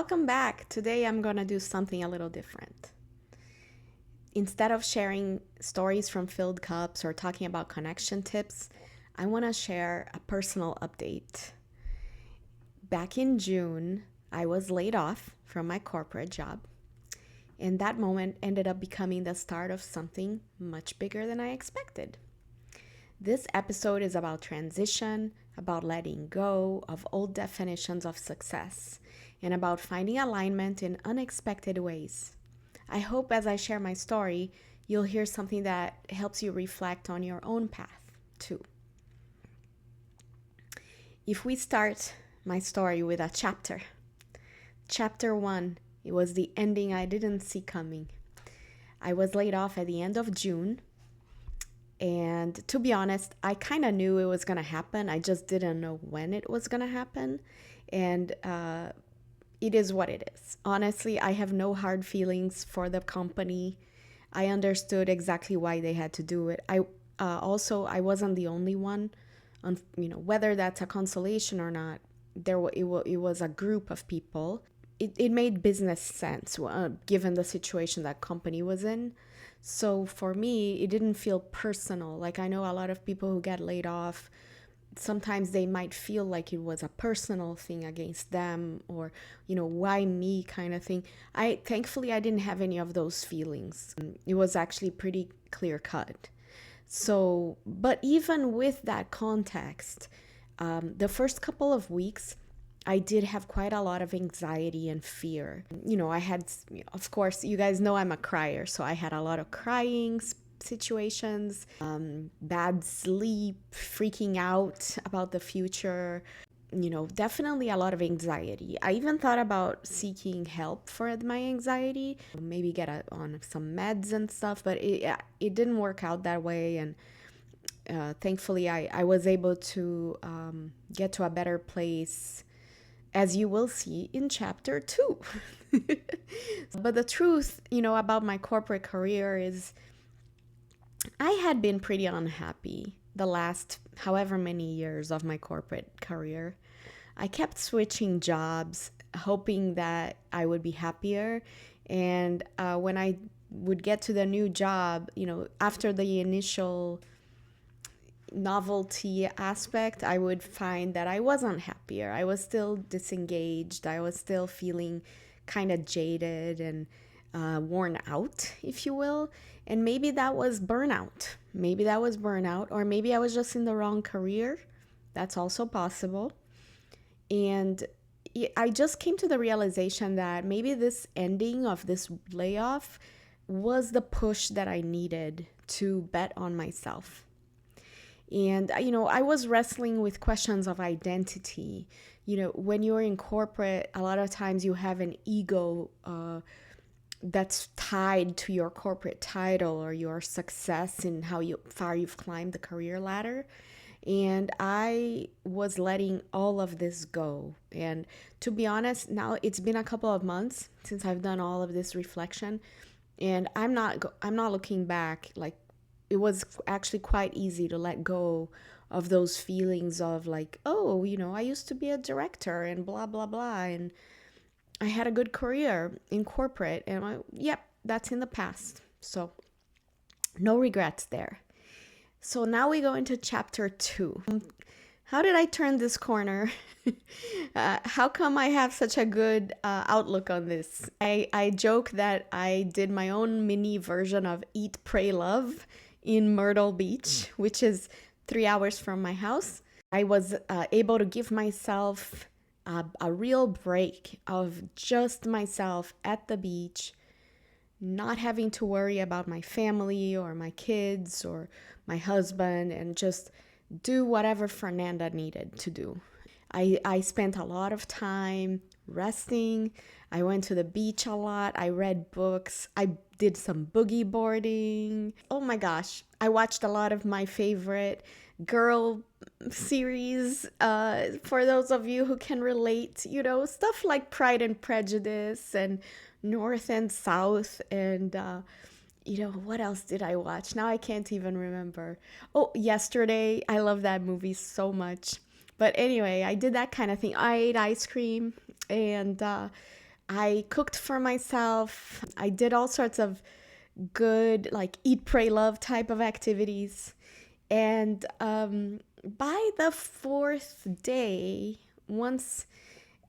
Welcome back. Today I'm going to do something a little different. Instead of sharing stories from filled cups or talking about connection tips, I want to share a personal update. Back in June, I was laid off from my corporate job, and that moment ended up becoming the start of something much bigger than I expected. This episode is about transition, about letting go of old definitions of success, and about finding alignment in unexpected ways. I hope as I share my story, you'll hear something that helps you reflect on your own path, too. If we start my story with a chapter, Chapter 1, it was the ending I didn't see coming. I was laid off at the end of June. And to be honest, I kind of knew it was going to happen. I just didn't know when it was going to happen. And it is what it is. Honestly, I have no hard feelings for the company. I understood exactly why they had to do it. I wasn't the only one. Whether that's a consolation or not, it was a group of people. It made business sense given the situation that company was in. So for me, it didn't feel personal. Like I know a lot of people who get laid off, sometimes they might feel like it was a personal thing against them or, why me kind of thing. Thankfully, I didn't have any of those feelings. It was actually pretty clear cut. So, but even with that context, the first couple of weeks, I did have quite a lot of anxiety and fear. I had, of course, you guys know I'm a crier, so I had a lot of crying situations, bad sleep, freaking out about the future, definitely a lot of anxiety. I even thought about seeking help for my anxiety, maybe get on some meds and stuff, but it didn't work out that way. And thankfully, I was able to get to a better place, as you will see in chapter 2. But the truth, about my corporate career is I had been pretty unhappy the last however many years of my corporate career. I kept switching jobs, hoping that I would be happier. And when I would get to the new job, after the initial novelty aspect, I would find that I wasn't happier. I was still disengaged. I was still feeling kind of jaded and worn out, if you will. And maybe that was burnout. Or maybe I was just in the wrong career. That's also possible. And I just came to the realization that maybe this ending of this layoff was the push that I needed to bet on myself. And, I was wrestling with questions of identity. When you're in corporate, a lot of times you have an ego that's tied to your corporate title or your success in how far you've climbed the career ladder. And I was letting all of this go. And to be honest, now it's been a couple of months since I've done all of this reflection. And I'm not looking back. Like, it was actually quite easy to let go of those feelings of like, oh, I used to be a director and blah, blah, blah. And I had a good career in corporate. And yep, that's in the past. So no regrets there. So now we go into chapter 2. How did I turn this corner? How come I have such a good outlook on this? I joke that I did my own mini version of Eat, Pray, Love in Myrtle Beach, which is 3 hours from my house. I was able to give myself a real break of just myself at the beach, not having to worry about my family or my kids or my husband, and just do whatever Fernanda needed to do. I spent a lot of time resting. I went to the beach a lot. I read books. I did some boogie boarding. Oh my gosh. I watched a lot of my favorite girl series. For those of you who can relate, stuff like Pride and Prejudice and North and South and what else did I watch? Now I can't even remember. Oh, Yesterday. I love that movie so much. But anyway, I did that kind of thing. I ate ice cream and I cooked for myself. I did all sorts of good, like eat, pray, love type of activities. And by the fourth day, once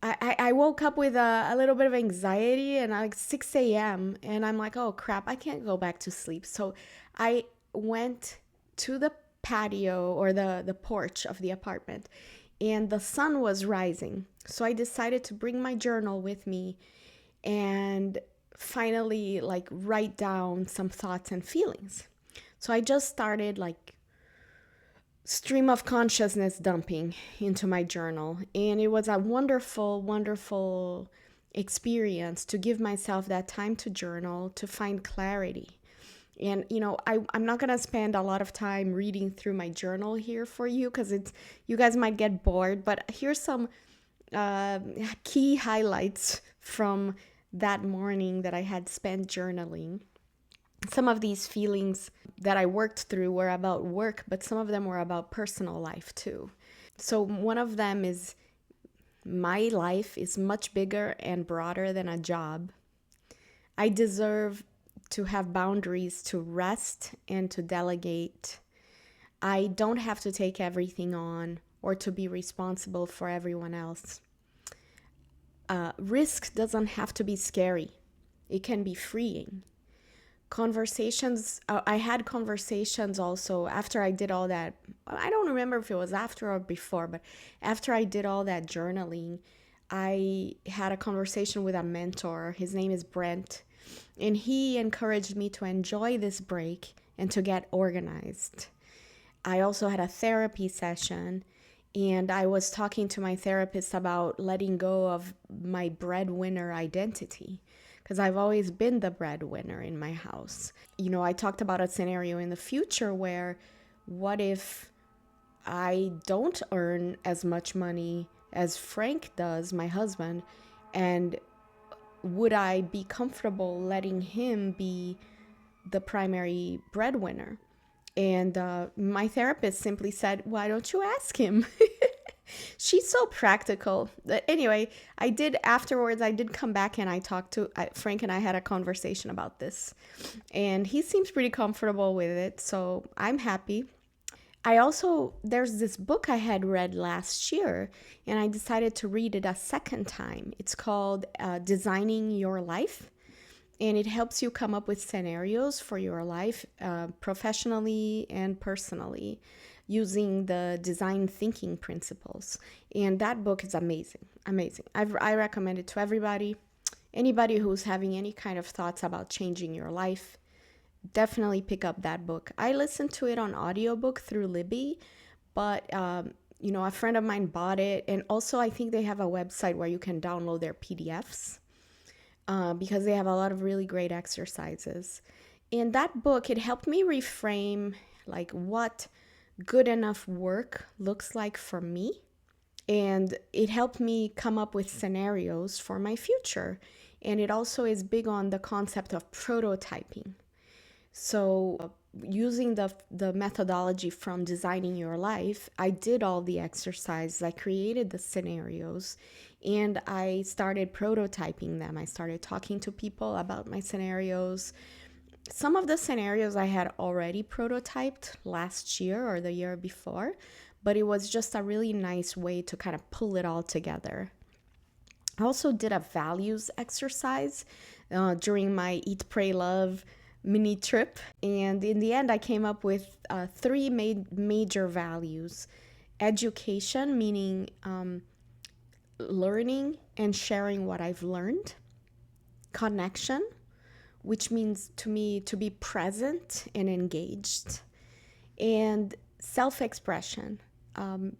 I woke up with a little bit of anxiety and like 6 a.m. and I'm like, oh crap, I can't go back to sleep. So I went to the patio or the porch of the apartment and the sun was rising. So I decided to bring my journal with me and finally like write down some thoughts and feelings. So I just started like stream of consciousness dumping into my journal. And it was a wonderful, wonderful experience to give myself that time to journal, to find clarity. And, I'm not going to spend a lot of time reading through my journal here for you because you guys might get bored. But here's some key highlights from that morning that I had spent journaling. Some of these feelings that I worked through were about work, but some of them were about personal life too. So one of them is my life is much bigger and broader than a job. I deserve to have boundaries to rest and to delegate. I don't have to take everything on or to be responsible for everyone else. Risk doesn't have to be scary. It can be freeing. I had conversations also after I did all that. I don't remember if it was after or before, but after I did all that journaling, I had a conversation with a mentor. His name is Brent, and he encouraged me to enjoy this break and to get organized. I also had a therapy session, and I was talking to my therapist about letting go of my breadwinner identity, because I've always been the breadwinner in my house. I talked about a scenario in the future where what if I don't earn as much money as Frank does, my husband, and would I be comfortable letting him be the primary breadwinner? And my therapist simply said, why don't you ask him? She's so practical. But anyway, I did come back and I talked to Frank, and I had a conversation about this. And he seems pretty comfortable with it, so I'm happy. There's this book I had read last year, and I decided to read it a second time. It's called Designing Your Life. And it helps you come up with scenarios for your life, professionally and personally, using the design thinking principles. And that book is amazing, amazing. I recommend it to everybody. Anybody who's having any kind of thoughts about changing your life, definitely pick up that book. I listened to it on audiobook through Libby, but a friend of mine bought it. And also I think they have a website where you can download their PDFs. Because they have a lot of really great exercises. In that book, it helped me reframe like what good enough work looks like for me. And it helped me come up with scenarios for my future. And it also is big on the concept of prototyping. So using the methodology from Designing Your Life, I did all the exercises, I created the scenarios, and I started prototyping them. I started talking to people about my scenarios. Some of the scenarios I had already prototyped last year or the year before, but it was just a really nice way to kind of pull it all together. I also did a values exercise during my Eat, Pray, Love mini trip. And in the end, I came up with three major values. Education, meaning learning and sharing what I've learned. Connection, which means to me to be present and engaged. And self-expression,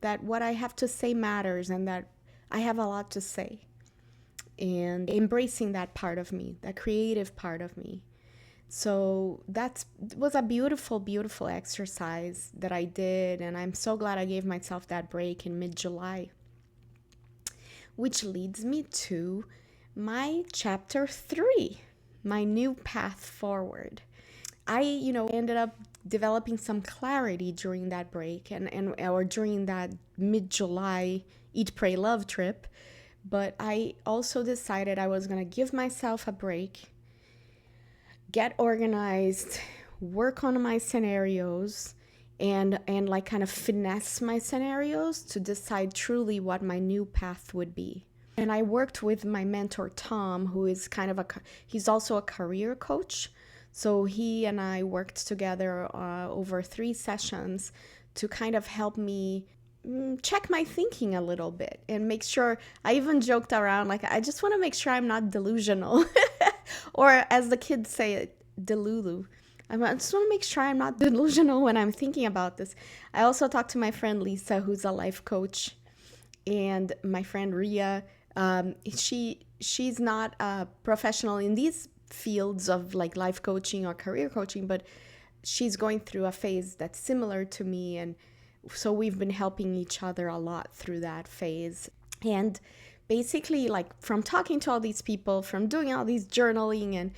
that what I have to say matters and that I have a lot to say. And embracing that part of me, that creative part of me. So that was a beautiful, beautiful exercise that I did. And I'm so glad I gave myself that break in mid-July. Which leads me to my chapter 3, my new path forward. I, ended up developing some clarity during that break or during that mid-July Eat, Pray, Love trip, But I also decided I was going to give myself a break, get organized, work on my scenarios, and like kind of finesse my scenarios to decide truly what my new path would be. And I worked with my mentor Tom, who is he's also a career coach. So he and I worked together over 3 sessions to kind of help me check my thinking a little bit and make sure. I even joked around, like, I just want to make sure I'm not delusional. Or as the kids say it, delulu. I just want to make sure I'm not delusional when I'm thinking about this. I also talked to my friend Lisa, who's a life coach, and my friend Ria. She's not a professional in these fields of like life coaching or career coaching, but she's going through a phase that's similar to me, and so we've been helping each other a lot through that phase. And basically, like, from talking to all these people, from doing all these journaling and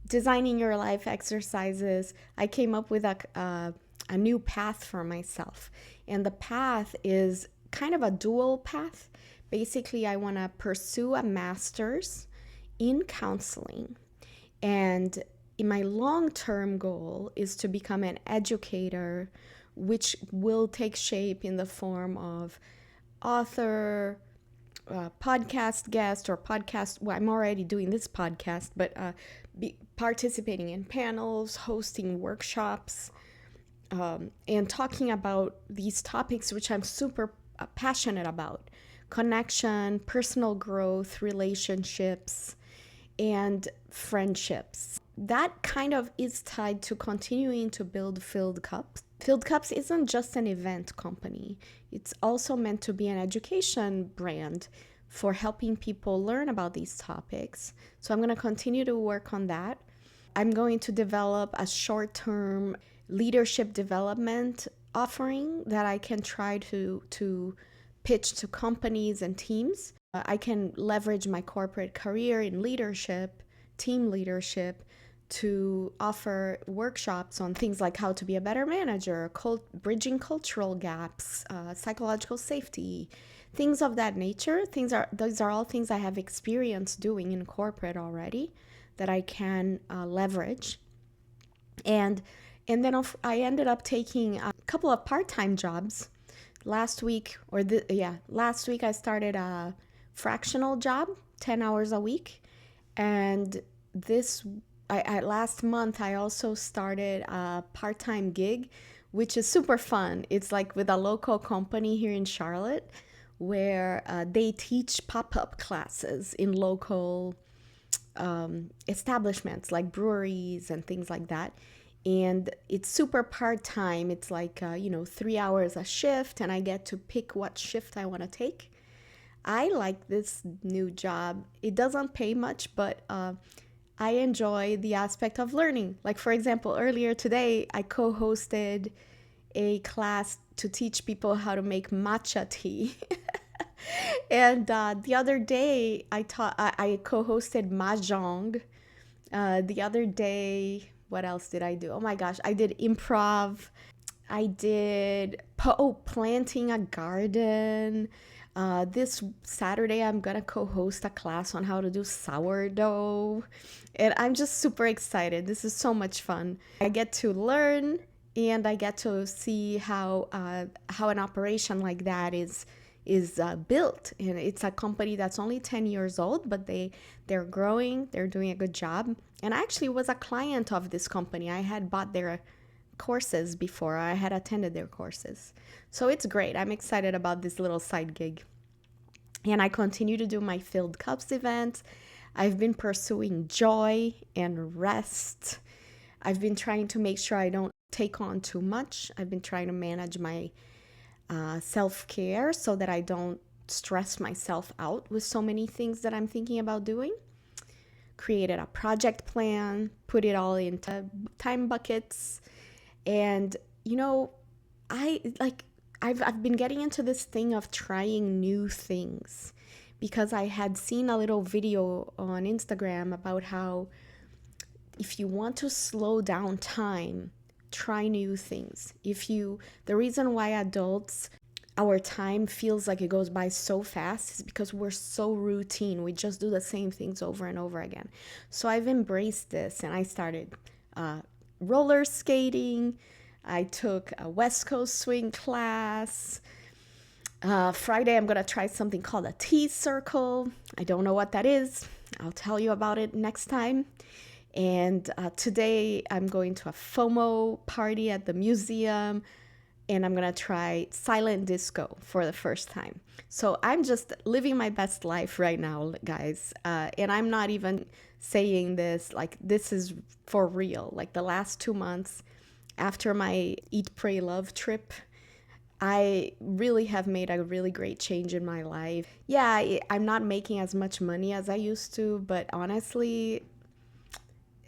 designing your life exercises, I came up with a new path for myself. And the path is kind of a dual path. Basically, I want to pursue a master's in counseling. And my long-term goal is to become an educator, which will take shape in the form of author, podcast guest, or podcast. Well, I'm already doing this podcast, but participating in panels, hosting workshops, and talking about these topics, which I'm super passionate about: connection, personal growth, relationships, and friendships. That kind of is tied to continuing to build Filled Cups. Filled Cups isn't just an event company. It's also meant to be an education brand for helping people learn about these topics. So I'm going to continue to work on that. I'm going to develop a short-term leadership development offering that I can try to pitch to companies and teams. I can leverage my corporate career in leadership, team leadership, to offer workshops on things like how to be a better manager, bridging cultural gaps, psychological safety, things of that nature. Those are all things I have experience doing in corporate already that I can leverage. And then I ended up taking a couple of part-time jobs. Last week I started a fractional job, 10 hours a week. And last month I also started a part-time gig, which is super fun. It's like with a local company here in Charlotte, where they teach pop-up classes in local establishments like breweries and things like that. And it's super part-time. It's like 3 hours a shift, and I get to pick what shift I want to take. I like this new job. It doesn't pay much, but I enjoy the aspect of learning. Like, for example, earlier today, I co-hosted a class to teach people how to make matcha tea. And the other day, I co-hosted mahjong. The other day, what else did I do? Oh my gosh, I did improv. I did planting a garden. This Saturday, I'm gonna co-host a class on how to do sourdough. And I'm just super excited. This is so much fun. I get to learn, and I get to see how an operation like that is built. And it's a company that's only 10 years old, but they're growing. They're doing a good job. And I actually was a client of this company. I had bought their courses before. I had attended their courses. So it's great. I'm excited about this little side gig. And I continue to do my Filled Cups event. I've been pursuing joy and rest. I've been trying to make sure I don't take on too much. I've been trying to manage my self-care so that I don't stress myself out with so many things that I'm thinking about doing. Created a project plan, put it all into time buckets. And I've been getting into this thing of trying new things, because I had seen a little video on Instagram about how if you want to slow down time, try new things. The reason why adults our time feels like it goes by so fast is because we're so routine. We just do the same things over and over again. So I've embraced this and I started roller skating. I took a West Coast swing class. Friday, I'm going to try something called a tea circle. I don't know what that is. I'll tell you about it next time. And today, I'm going to a FOMO party at the museum, and I'm going to try silent disco for the first time. So I'm just living my best life right now, guys. And I'm not even saying this like this is for real. Like the last 2 months after my Eat, Pray, Love trip, I really have made a really great change in my life. Yeah, I'm not making as much money as I used to, but honestly,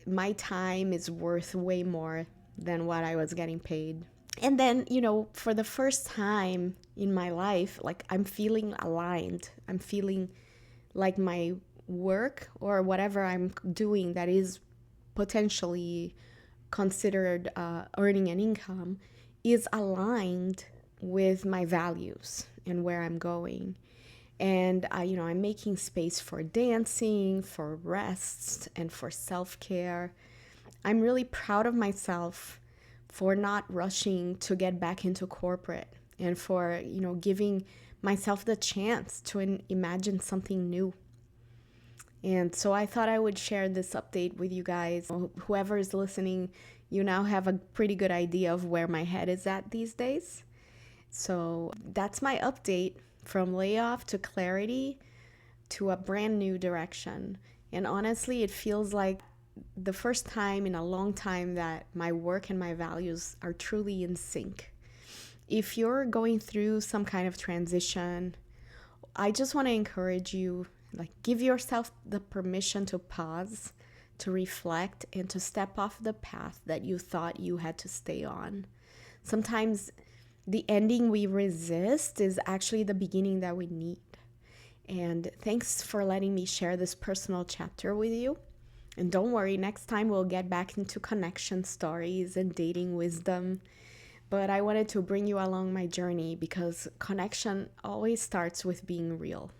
my time is worth way more than what I was getting paid. And then, for the first time in my life, like I'm feeling aligned. I'm feeling like my work or whatever I'm doing that is potentially considered earning an income is aligned with my values and where I'm going. And I'm making space for dancing, for rests, and for self-care. I'm really proud of myself for not rushing to get back into corporate and for, giving myself the chance to imagine something new. And so I thought I would share this update with you guys. Whoever is listening, you now have a pretty good idea of where my head is at these days. So that's my update from layoff to clarity to a brand new direction. And honestly, it feels like the first time in a long time that my work and my values are truly in sync. If you're going through some kind of transition, I just want to encourage you, like, give yourself the permission to pause, to reflect, and to step off the path that you thought you had to stay on. Sometimes the ending we resist is actually the beginning that we need. And thanks for letting me share this personal chapter with you. And don't worry, next time we'll get back into connection stories and dating wisdom. But I wanted to bring you along my journey because connection always starts with being real.